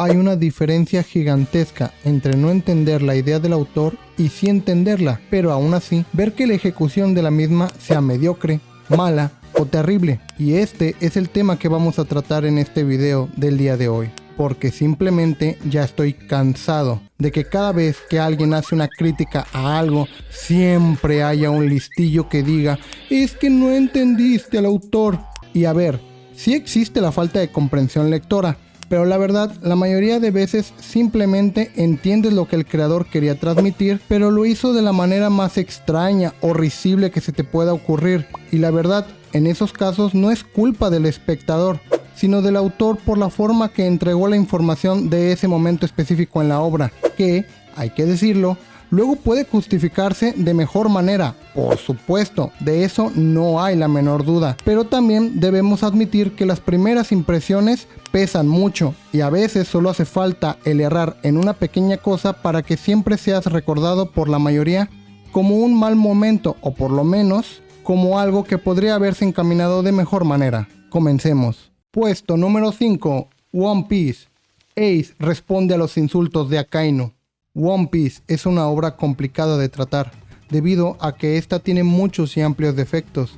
Hay una diferencia gigantesca entre no entender la idea del autor y sí entenderla, pero aún así ver que la ejecución de la misma sea mediocre, mala o terrible. Y este es el tema que vamos a tratar en este video del día de hoy, porque simplemente ya estoy cansado de que cada vez que alguien hace una crítica a algo, siempre haya un listillo que diga: es que no entendiste al autor. Y a ver, sí existe la falta de comprensión lectora, pero la verdad, la mayoría de veces simplemente entiendes lo que el creador quería transmitir, pero lo hizo de la manera más extraña o risible que se te pueda ocurrir. Y la verdad, en esos casos no es culpa del espectador, sino del autor por la forma que entregó la información de ese momento específico en la obra, que, hay que decirlo, luego puede justificarse de mejor manera, por supuesto, de eso no hay la menor duda, pero también debemos admitir que las primeras impresiones pesan mucho y a veces solo hace falta el errar en una pequeña cosa para que siempre seas recordado por la mayoría como un mal momento o por lo menos como algo que podría haberse encaminado de mejor manera. Comencemos. Puesto número 5. One Piece. Ace responde a los insultos de Akainu. One Piece es una obra complicada de tratar, debido a que esta tiene muchos y amplios defectos,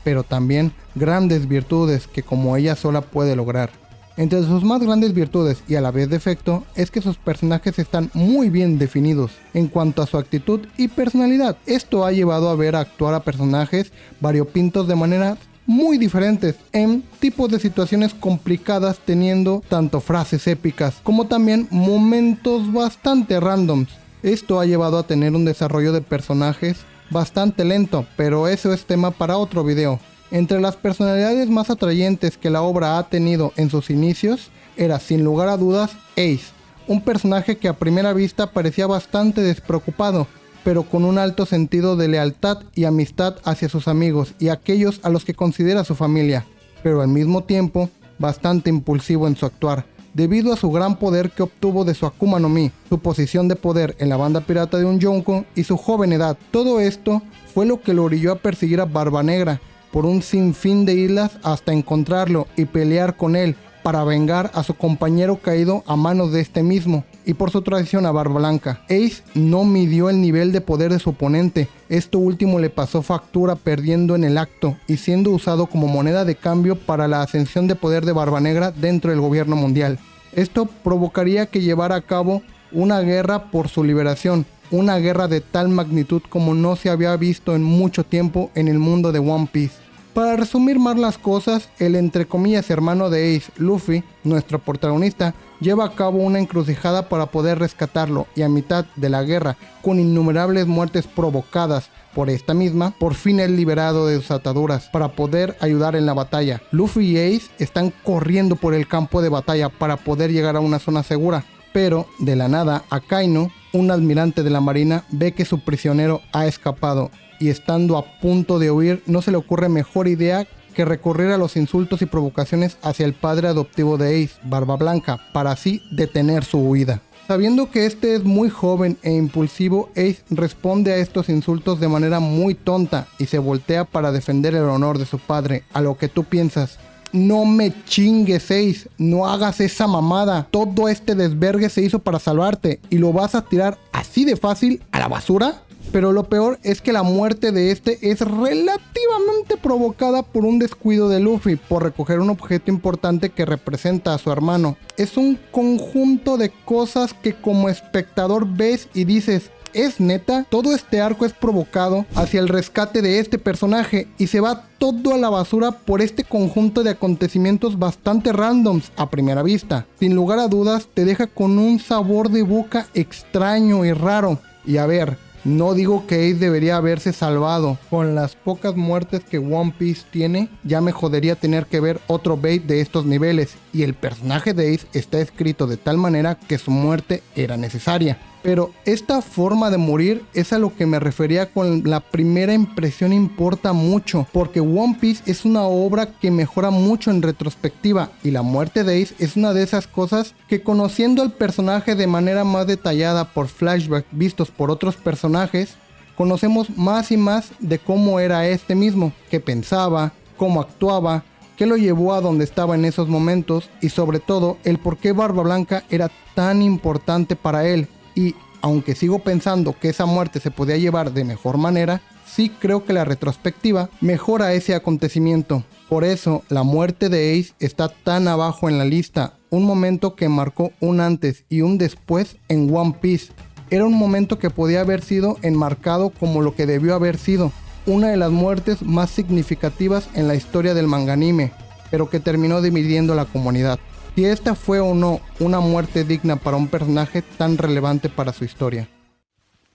pero también grandes virtudes que como ella sola puede lograr. Entre sus más grandes virtudes y a la vez defecto es que sus personajes están muy bien definidos en cuanto a su actitud y personalidad. Esto ha llevado a ver actuar a personajes variopintos de manera muy diferentes en tipos de situaciones complicadas, teniendo tanto frases épicas como también momentos bastante randoms. Esto ha llevado a tener un desarrollo de personajes bastante lento, pero eso es tema para otro video. Entre las personalidades más atrayentes que la obra ha tenido en sus inicios era sin lugar a dudas Ace, un personaje que a primera vista parecía bastante despreocupado, pero con un alto sentido de lealtad y amistad hacia sus amigos y aquellos a los que considera su familia, pero al mismo tiempo bastante impulsivo en su actuar, debido a su gran poder que obtuvo de su Akuma no Mi, su posición de poder en la banda pirata de un Yonko y su joven edad. Todo esto fue lo que lo orilló a perseguir a Barba Negra por un sinfín de islas hasta encontrarlo y pelear con él para vengar a su compañero caído a manos de este mismo, y por su traición a Barba Blanca. Ace no midió el nivel de poder de su oponente, esto último le pasó factura perdiendo en el acto y siendo usado como moneda de cambio para la ascensión de poder de Barba Negra dentro del gobierno mundial. Esto provocaría que llevara a cabo una guerra por su liberación, una guerra de tal magnitud como no se había visto en mucho tiempo en el mundo de One Piece. Para resumir más las cosas, el entre comillas hermano de Ace, Luffy, nuestro protagonista, lleva a cabo una encrucijada para poder rescatarlo y a mitad de la guerra, con innumerables muertes provocadas por esta misma, por fin es liberado de sus ataduras para poder ayudar en la batalla. Luffy y Ace están corriendo por el campo de batalla para poder llegar a una zona segura, pero de la nada Akainu, un almirante de la marina, ve que su prisionero ha escapado y estando a punto de huir no se le ocurre mejor idea que recurrir a los insultos y provocaciones hacia el padre adoptivo de Ace, Barba Blanca, para así detener su huida. Sabiendo que este es muy joven e impulsivo, Ace responde a estos insultos de manera muy tonta y se voltea para defender el honor de su padre, a lo que tú piensas: no me chingues, Ace, no hagas esa mamada, todo este desvergue se hizo para salvarte y lo vas a tirar así de fácil a la basura. Pero lo peor es que la muerte de este es relativamente provocada por un descuido de Luffy por recoger un objeto importante que representa a su hermano. Es un conjunto de cosas que como espectador ves y dices: ¿es neta? Todo este arco es provocado hacia el rescate de este personaje y se va todo a la basura por este conjunto de acontecimientos bastante randoms a primera vista. Sin lugar a dudas te deja con un sabor de boca extraño y raro. Y a ver, no digo que Ace debería haberse salvado. Con las pocas muertes que One Piece tiene, ya me jodería tener que ver otro bait de estos niveles. Y el personaje de Ace está escrito de tal manera que su muerte era necesaria. Pero esta forma de morir es a lo que me refería con la primera impresión importa mucho, porque One Piece es una obra que mejora mucho en retrospectiva y la muerte de Ace es una de esas cosas que, conociendo al personaje de manera más detallada por flashbacks vistos por otros personajes, conocemos más y más de cómo era este mismo, qué pensaba, cómo actuaba, qué lo llevó a donde estaba en esos momentos y sobre todo el por qué Barba Blanca era tan importante para él. Y aunque sigo pensando que esa muerte se podía llevar de mejor manera, sí creo que la retrospectiva mejora ese acontecimiento. Por eso la muerte de Ace está tan abajo en la lista, un momento que marcó un antes y un después en One Piece. Era un momento que podía haber sido enmarcado como lo que debió haber sido, una de las muertes más significativas en la historia del manga anime, pero que terminó dividiendo la comunidad. Si esta fue o no una muerte digna para un personaje tan relevante para su historia.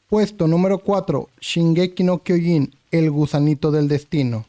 Puesto número 4, Shingeki no Kyojin, el gusanito del destino.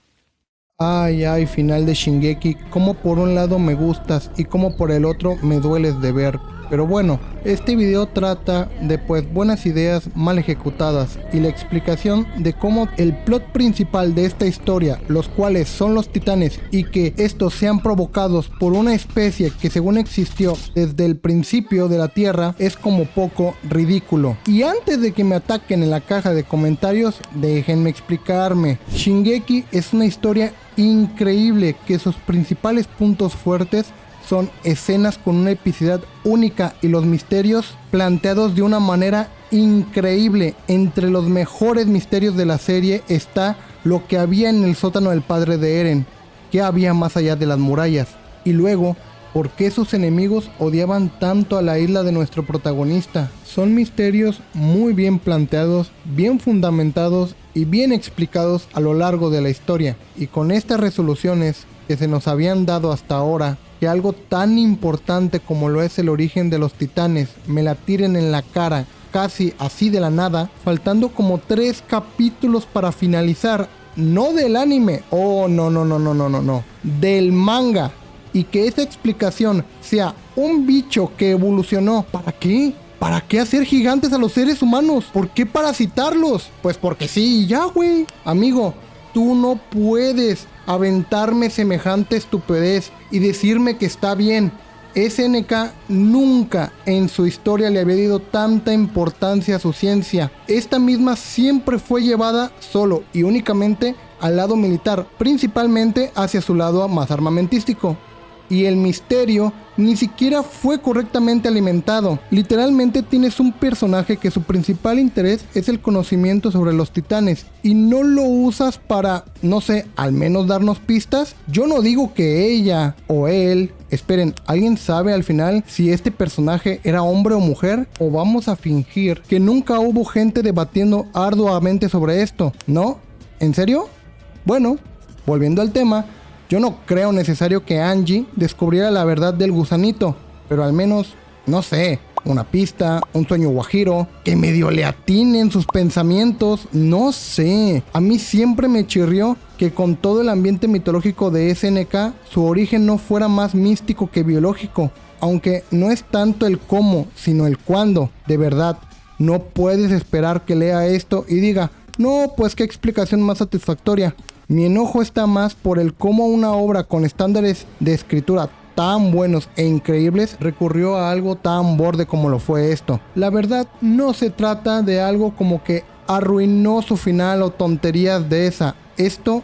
Ay, final de Shingeki, como por un lado me gustas y como por el otro me dueles de ver. Pero bueno, este video trata de buenas ideas mal ejecutadas y la explicación de cómo el plot principal de esta historia, los cuales son los titanes y que estos sean provocados por una especie que según existió desde el principio de la tierra, es como poco ridículo. Y antes de que me ataquen en la caja de comentarios, déjenme explicarme. Shingeki es una historia increíble que sus principales puntos fuertes son escenas con una epicidad única y los misterios planteados de una manera increíble. Entre los mejores misterios de la serie está lo que había en el sótano del padre de Eren, qué había más allá de las murallas, y luego por qué sus enemigos odiaban tanto a la isla de nuestro protagonista. Son misterios muy bien planteados, bien fundamentados y bien explicados a lo largo de la historia, y con estas resoluciones que se nos habían dado hasta ahora, que algo tan importante como lo es el origen de los titanes me la tiren en la cara casi así de la nada, faltando como 3 capítulos para finalizar, no del anime, no, del manga, y que esa explicación sea un bicho que evolucionó. ¿Para qué? ¿Para qué hacer gigantes a los seres humanos? ¿Por qué parasitarlos? Pues porque sí, ya güey. Amigo, tú no puedes aventarme semejante estupidez y decirme que está bien. SNK nunca en su historia le había dado tanta importancia a su ciencia. Esta misma siempre fue llevada solo y únicamente al lado militar, principalmente hacia su lado más armamentístico. Y el misterio ni siquiera fue correctamente alimentado. Literalmente tienes un personaje que su principal interés es el conocimiento sobre los titanes y no lo usas para, no sé, al menos darnos pistas. Yo no digo que ella o él... Esperen, ¿alguien sabe al final si este personaje era hombre o mujer? ¿O vamos a fingir que nunca hubo gente debatiendo arduamente sobre esto? ¿No? ¿En serio? Bueno, volviendo al tema, yo no creo necesario que Angie descubriera la verdad del gusanito, pero al menos, no sé, una pista, un sueño guajiro, que medio le atinen sus pensamientos, no sé. A mí siempre me chirrió que con todo el ambiente mitológico de SNK, su origen no fuera más místico que biológico, aunque no es tanto el cómo, sino el cuándo. De verdad, no puedes esperar que lea esto y diga, no, pues qué explicación más satisfactoria. Mi enojo está más por el cómo una obra con estándares de escritura tan buenos e increíbles recurrió a algo tan borde como lo fue esto. La verdad, no se trata de algo como que arruinó su final o tonterías de esa. Esto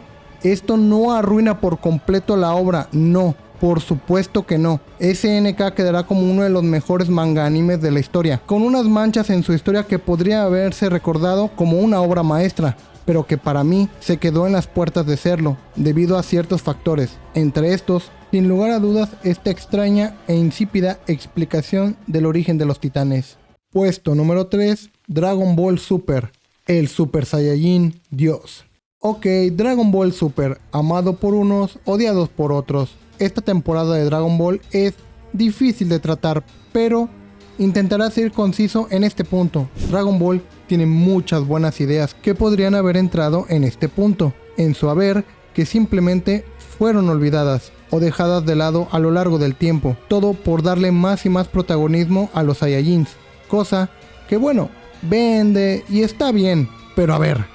no arruina por completo la obra, no. Por supuesto que no. SNK quedará como uno de los mejores manga animes de la historia, con unas manchas en su historia que podría haberse recordado como una obra maestra, pero que para mí se quedó en las puertas de serlo, debido a ciertos factores. Entre estos, sin lugar a dudas, esta extraña e insípida explicación del origen de los titanes. Puesto número 3, Dragon Ball Super, el Super Saiyajin Dios. Ok, Dragon Ball Super, amado por unos, odiados por otros. Esta temporada de Dragon Ball es difícil de tratar, pero intentaré ser conciso en este punto. Dragon Ball tiene muchas buenas ideas que podrían haber entrado en este punto, en su haber, que simplemente fueron olvidadas o dejadas de lado a lo largo del tiempo, todo por darle más y más protagonismo a los Saiyajins, cosa que bueno, vende y está bien, pero a ver,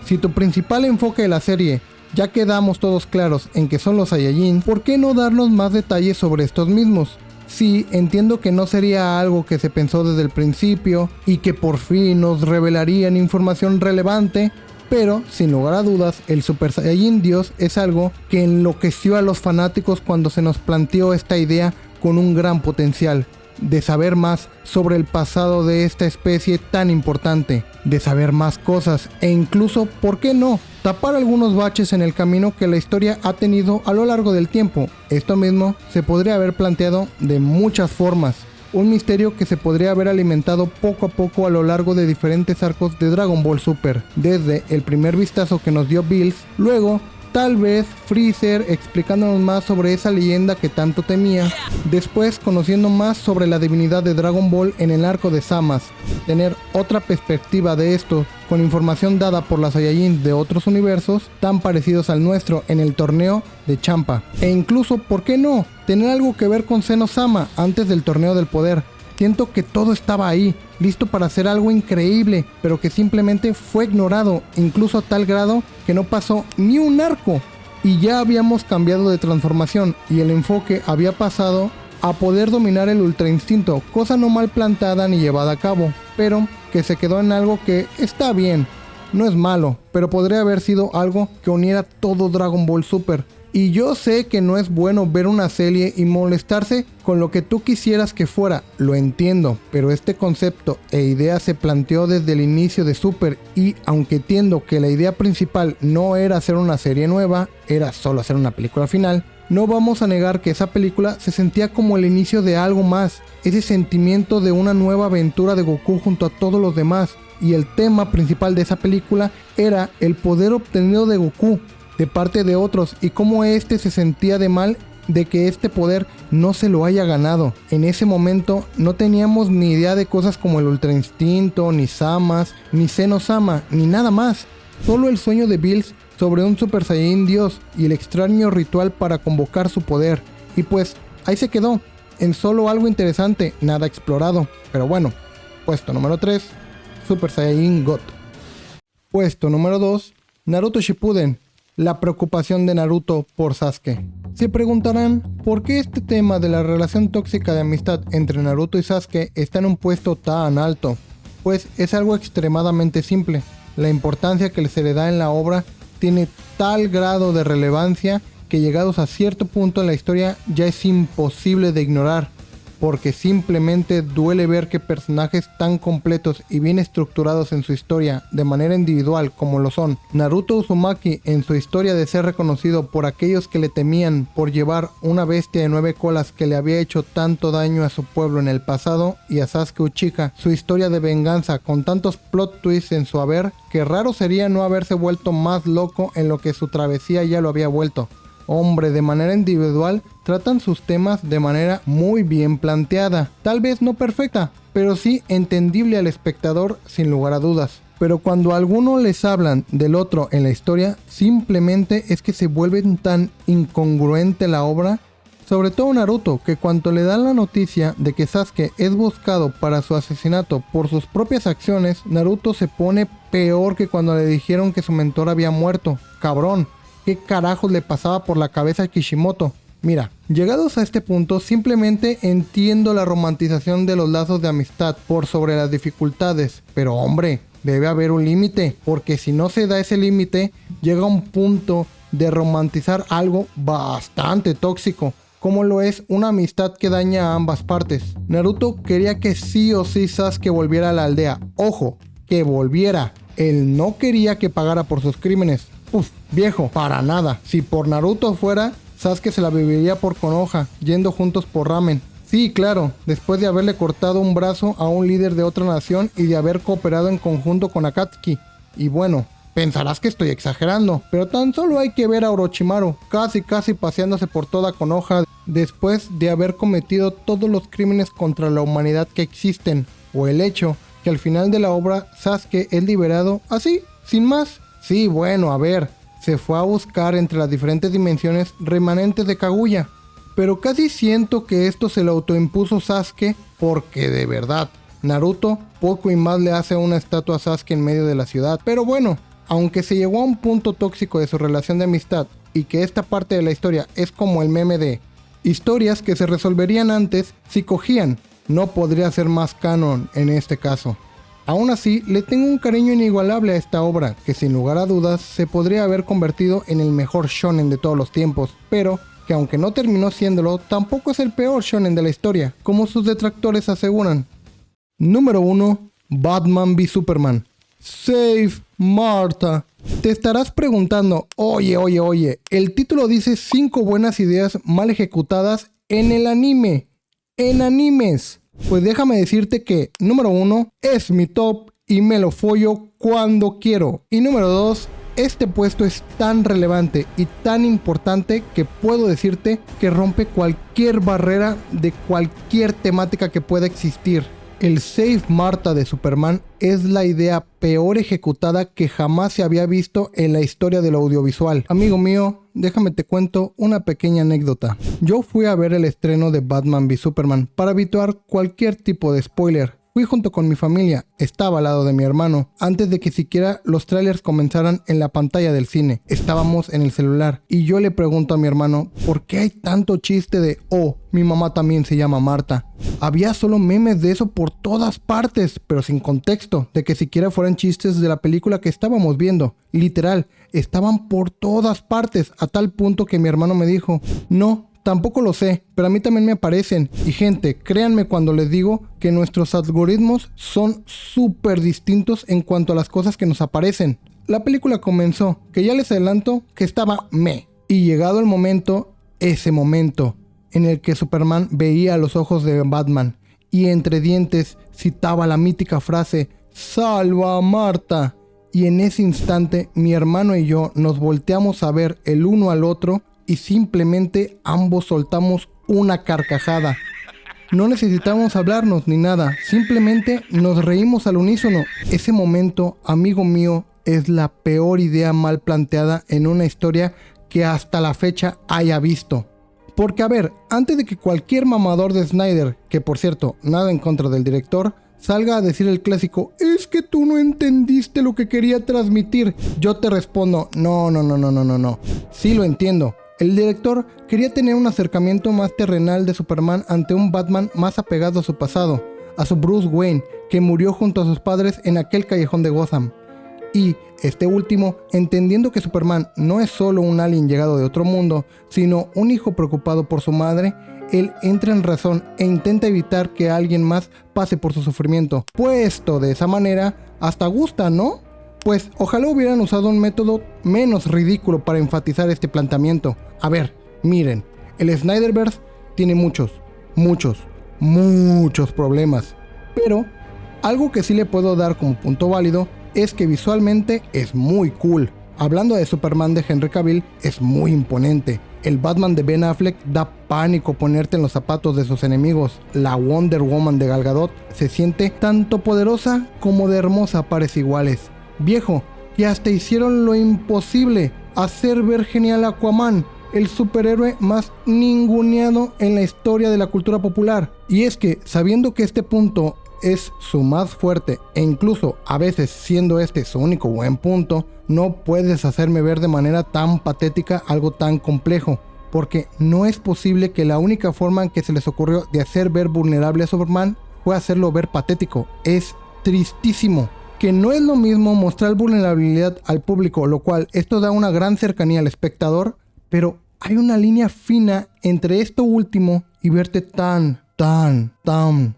si tu principal enfoque de la serie ya quedamos todos claros en que son los Saiyajin, ¿por qué no darnos más detalles sobre estos mismos? Sí, entiendo que no sería algo que se pensó desde el principio y que por fin nos revelarían información relevante, Pero, sin lugar a dudas, el Super Saiyajin Dios es algo que enloqueció a los fanáticos cuando se nos planteó esta idea con un gran potencial de saber más sobre el pasado de esta especie tan importante, de saber más cosas e incluso, ¿por qué no?, tapar algunos baches en el camino que la historia ha tenido a lo largo del tiempo. Esto mismo se podría haber planteado de muchas formas. Un misterio que se podría haber alimentado poco a poco a lo largo de diferentes arcos de Dragon Ball Super, desde el primer vistazo que nos dio Bills, luego tal vez Freezer explicándonos más sobre esa leyenda que tanto temía, después conociendo más sobre la divinidad de Dragon Ball en el arco de Zamasu, tener otra perspectiva de esto con información dada por las Saiyajin de otros universos tan parecidos al nuestro en el torneo de Champa, e incluso, ¿por qué no?, tener algo que ver con Zeno-sama antes del torneo del poder. Siento que todo estaba ahí, listo para hacer algo increíble, pero que simplemente fue ignorado, incluso a tal grado que no pasó ni un arco. Y ya habíamos cambiado de transformación y el enfoque había pasado a poder dominar el Ultra Instinto, cosa no mal plantada ni llevada a cabo, pero que se quedó en algo que está bien, no es malo, pero podría haber sido algo que uniera todo Dragon Ball Super. Y yo sé que no es bueno ver una serie y molestarse con lo que tú quisieras que fuera, lo entiendo, pero este concepto e idea se planteó desde el inicio de Super y aunque entiendo que la idea principal no era hacer una serie nueva, era solo hacer una película final, no vamos a negar que esa película se sentía como el inicio de algo más, ese sentimiento de una nueva aventura de Goku junto a todos los demás, y el tema principal de esa película era el poder obtenido de Goku de parte de otros y cómo este se sentía de mal de que este poder no se lo haya ganado. En ese momento no teníamos ni idea de cosas como el Ultra Instinto, ni Zamasu, ni Zeno-sama, ni nada más. Solo el sueño de Bills sobre un Super Saiyajin Dios y el extraño ritual para convocar su poder. Y pues ahí se quedó, en solo algo interesante, nada explorado. Pero bueno, puesto número 3, Super Saiyajin God. Puesto número 2, Naruto Shippuden. La preocupación de Naruto por Sasuke. Se preguntarán por qué este tema de la relación tóxica de amistad entre Naruto y Sasuke está en un puesto tan alto. Pues es algo extremadamente simple. La importancia que se le da en la obra tiene tal grado de relevancia que llegados a cierto punto en la historia ya es imposible de ignorar. Porque simplemente duele ver que personajes tan completos y bien estructurados en su historia de manera individual como lo son Naruto Uzumaki en su historia de ser reconocido por aquellos que le temían por llevar una bestia de 9 colas que le había hecho tanto daño a su pueblo en el pasado, y a Sasuke Uchiha su historia de venganza con tantos plot twists en su haber que raro sería no haberse vuelto más loco en lo que su travesía ya lo había vuelto. Hombre, de manera individual tratan sus temas de manera muy bien planteada, tal vez no perfecta, pero sí entendible al espectador sin lugar a dudas. Pero cuando a alguno les hablan del otro en la historia, simplemente es que se vuelven tan incongruente la obra, sobre todo Naruto, que cuando le dan la noticia de que Sasuke es buscado para su asesinato por sus propias acciones, Naruto se pone peor que cuando le dijeron que su mentor había muerto. Cabrón. ¿Qué carajos le pasaba por la cabeza a Kishimoto? Mira, llegados a este punto, simplemente entiendo la romantización de los lazos de amistad por sobre las dificultades. Pero hombre, debe haber un límite, porque si no se da ese límite, llega un punto de romantizar algo bastante tóxico, como lo es una amistad que daña a ambas partes. Naruto quería que sí o sí Sasuke volviera a la aldea. Ojo, que volviera. Él no quería que pagara por sus crímenes. Uf, viejo, para nada. Si por Naruto fuera, Sasuke se la viviría por Konoha, yendo juntos por ramen. Sí, claro, después de haberle cortado un brazo a un líder de otra nación y de haber cooperado en conjunto con Akatsuki. Y bueno, pensarás que estoy exagerando, pero tan solo hay que ver a Orochimaru, casi paseándose por toda Konoha después de haber cometido todos los crímenes contra la humanidad que existen. O el hecho que al final de la obra Sasuke es liberado así, sin más. Sí, bueno, a ver, se fue a buscar entre las diferentes dimensiones remanentes de Kaguya, pero casi siento que esto se lo autoimpuso Sasuke porque de verdad, Naruto poco y más le hace una estatua a Sasuke en medio de la ciudad. Pero bueno, aunque se llegó a un punto tóxico de su relación de amistad y que esta parte de la historia es como el meme de historias que se resolverían antes si cogían, no podría ser más canon en este caso. Aún así, le tengo un cariño inigualable a esta obra, que sin lugar a dudas se podría haber convertido en el mejor shonen de todos los tiempos, pero que aunque no terminó siéndolo, tampoco es el peor shonen de la historia, como sus detractores aseguran. Número 1. Batman v Superman. Save Martha. Te estarás preguntando, oye, el título dice 5 buenas ideas mal ejecutadas en el anime. En animes. Pues déjame decirte que, número 1, es mi top y me lo follo cuando quiero. Y número 2, este puesto es tan relevante y tan importante que puedo decirte que rompe cualquier barrera de cualquier temática que pueda existir. El Save Martha de Superman es la idea peor ejecutada que jamás se había visto en la historia del audiovisual. Amigo mío, déjame te cuento una pequeña anécdota. Yo fui a ver el estreno de Batman v Superman para evitar cualquier tipo de spoiler. Fui junto con mi familia, estaba al lado de mi hermano, antes de que siquiera los trailers comenzaran en la pantalla del cine. Estábamos en el celular y yo le pregunto a mi hermano, ¿por qué hay tanto chiste de, oh, mi mamá también se llama Marta? Había solo memes de eso por todas partes, pero sin contexto, de que siquiera fueran chistes de la película que estábamos viendo. Literal, estaban por todas partes, a tal punto que mi hermano me dijo, no, tampoco lo sé, pero a mí también me aparecen. Y gente, créanme cuando les digo que nuestros algoritmos son súper distintos en cuanto a las cosas que nos aparecen. La película comenzó, que ya les adelanto que estaba meh. Y llegado el momento, ese momento, en el que Superman veía los ojos de Batman y entre dientes citaba la mítica frase, ¡Salva a Marta! Y en ese instante mi hermano y yo nos volteamos a ver el uno al otro y simplemente ambos soltamos una carcajada. No necesitamos hablarnos ni nada, simplemente nos reímos al unísono. Ese momento, amigo mío, es la peor idea mal planteada en una historia que hasta la fecha haya visto. Porque a ver, antes de que cualquier mamador de Snyder, que por cierto, nada en contra del director, salga a decir el clásico, es que tú no entendiste lo que quería transmitir, yo te respondo, no, sí lo entiendo. El director quería tener un acercamiento más terrenal de Superman ante un Batman más apegado a su pasado, a su Bruce Wayne, que murió junto a sus padres en aquel callejón de Gotham. Y este último, entendiendo que Superman no es solo un alien llegado de otro mundo, sino un hijo preocupado por su madre, él entra en razón e intenta evitar que alguien más pase por su sufrimiento. Puesto de esa manera, hasta gusta, ¿no? Pues ojalá hubieran usado un método menos ridículo para enfatizar este planteamiento. A ver, miren, el Snyderverse tiene muchos problemas. Pero algo que sí le puedo dar como punto válido es que visualmente es muy cool. Hablando de Superman de Henry Cavill, es muy imponente. El Batman de Ben Affleck da pánico ponerte en los zapatos de sus enemigos. La Wonder Woman de Gal Gadot se siente tanto poderosa como de hermosa a pares iguales. Viejo, y hasta hicieron lo imposible, hacer ver genial a Aquaman, el superhéroe más ninguneado en la historia de la cultura popular. Y es que, sabiendo que este punto es su más fuerte, e incluso a veces siendo este su único buen punto, no puedes hacerme ver de manera tan patética algo tan complejo. Porque no es posible que la única forma en que se les ocurrió de hacer ver vulnerable a Superman fue hacerlo ver patético. Es tristísimo. Que no es lo mismo mostrar vulnerabilidad al público, lo cual esto da una gran cercanía al espectador, pero hay una línea fina entre esto último y verte tan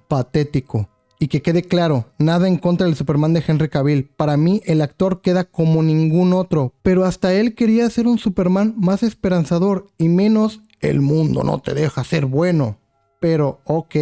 patético. Y que quede claro, nada en contra del Superman de Henry Cavill. Para mí el actor queda como ningún otro, pero hasta él quería ser un Superman más esperanzador y menos el mundo no te deja ser bueno. Pero ok.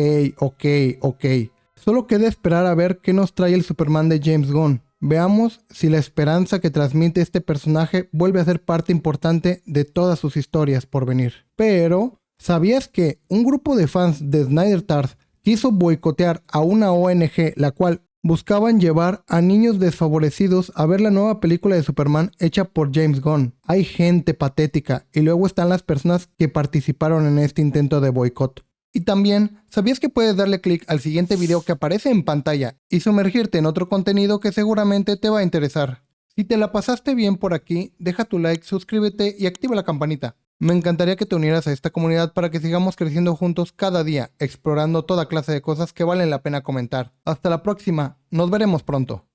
Solo queda esperar a ver qué nos trae el Superman de James Gunn. Veamos si la esperanza que transmite este personaje vuelve a ser parte importante de todas sus historias por venir. Pero, ¿sabías que un grupo de fans de Snyder Tars quiso boicotear a una ONG la cual buscaban llevar a niños desfavorecidos a ver la nueva película de Superman hecha por James Gunn? Hay gente patética y luego están las personas que participaron en este intento de boicot. Y también, ¿sabías que puedes darle clic al siguiente video que aparece en pantalla y sumergirte en otro contenido que seguramente te va a interesar? Si te la pasaste bien por aquí, deja tu like, suscríbete y activa la campanita. Me encantaría que te unieras a esta comunidad para que sigamos creciendo juntos cada día, explorando toda clase de cosas que valen la pena comentar. Hasta la próxima, nos veremos pronto.